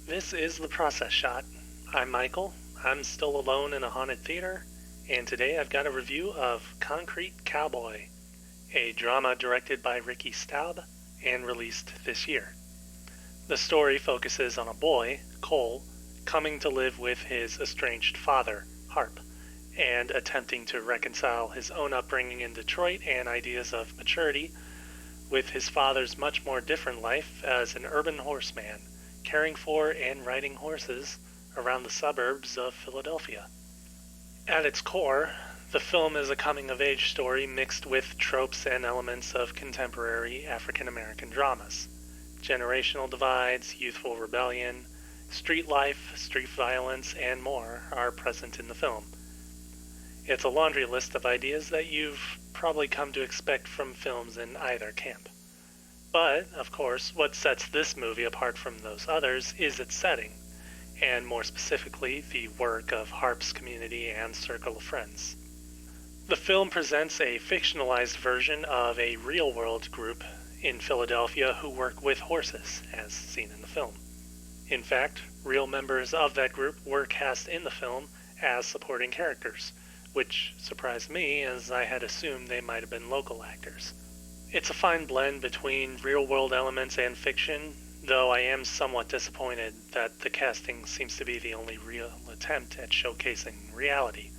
This is The Process Shot. I'm Michael. I'm still alone in a haunted theater, and today I've got a review of Concrete Cowboy, a drama directed by Staub and released this year. The story focuses on a boy, Cole, coming to live with his estranged father, Harp, and attempting to reconcile his own upbringing in Detroit and ideas of maturity with his father's much more different life as an urban horseman, caring for and riding horses around the suburbs of Philadelphia. At its core, the film is a coming-of-age story mixed with tropes and elements of contemporary African American dramas. Generational divides, youthful rebellion, street life, street violence, and more are present in the film. It's a laundry list of ideas that you've probably come to expect from films in either camp. But, of course, what sets this movie apart from those others is its setting, and more specifically, the work of Harp's community and circle of friends. The film presents a fictionalized version of a real-world group in Philadelphia who work with horses, as seen in the film. In fact, real members of that group were cast in the film as supporting characters, which surprised me as I had assumed they might have been local actors. It's a fine blend between real-world elements and fiction, though I am somewhat disappointed that the casting seems to be the only real attempt at showcasing reality.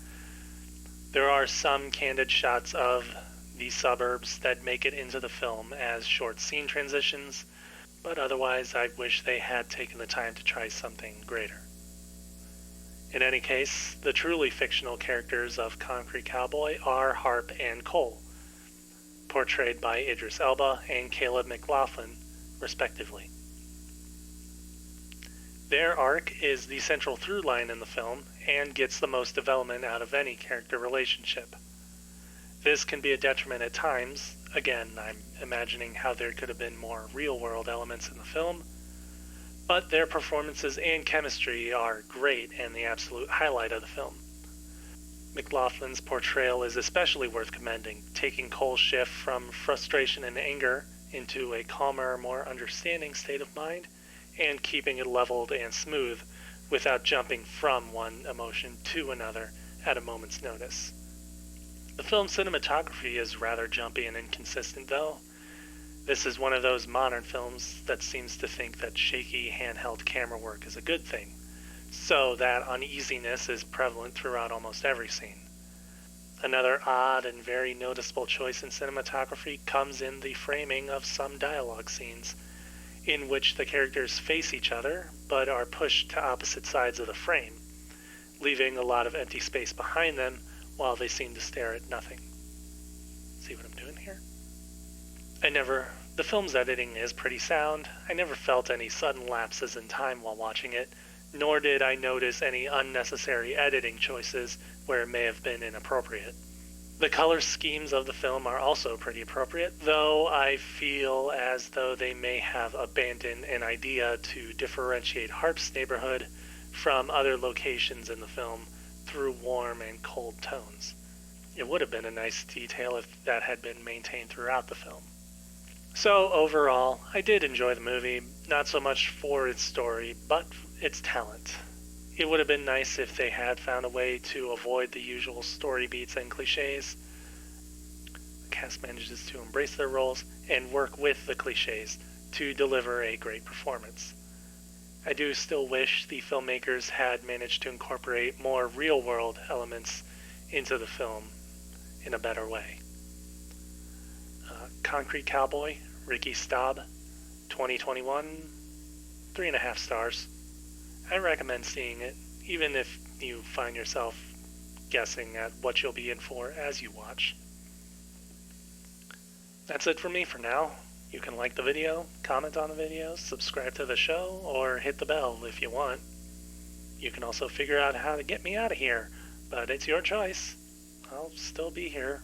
There are some candid shots of the suburbs that make it into the film as short scene transitions, but otherwise I wish they had taken the time to try something greater. In any case, the truly fictional characters of Concrete Cowboy are Harp and Cole, portrayed by Idris Elba and Caleb McLaughlin, respectively. Their arc is the central through line in the film and gets the most development out of any character relationship. This can be a detriment at times. Again, I'm imagining how there could have been more real-world elements in the film, but their performances and chemistry are great and the absolute highlight of the film. McLaughlin's portrayal is especially worth commending, taking Cole's shift from frustration and anger into a calmer, more understanding state of mind, and keeping it leveled and smooth without jumping from one emotion to another at a moment's notice. The film's cinematography is rather jumpy and inconsistent, though. This is one of those modern films that seems to think that shaky handheld camera work is a good thing, so that uneasiness is prevalent throughout almost every scene. Another odd and very noticeable choice in cinematography comes in the framing of some dialogue scenes, in which the characters face each other, but are pushed to opposite sides of the frame, leaving a lot of empty space behind them while they seem to stare at nothing. See what I'm doing here? The film's editing is pretty sound. I never felt any sudden lapses in time while watching it, nor did I notice any unnecessary editing choices where it may have been inappropriate. The color schemes of the film are also pretty appropriate, though I feel as though they may have abandoned an idea to differentiate Harp's neighborhood from other locations in the film through warm and cold tones. It would have been a nice detail if that had been maintained throughout the film. So overall, I did enjoy the movie, not so much for its story, but its talent. It would have been nice if they had found a way to avoid the usual story beats and cliches. The cast manages to embrace their roles and work with the cliches to deliver a great performance. I do still wish the filmmakers had managed to incorporate more real-world elements into the film in a better way. Concrete Cowboy, Staub, 2021, 3.5 stars. I recommend seeing it, even if you find yourself guessing at what you'll be in for as you watch. That's it for me for now. You can like the video, comment on the video, subscribe to the show, or hit the bell if you want. You can also figure out how to get me out of here, but it's your choice. I'll still be here.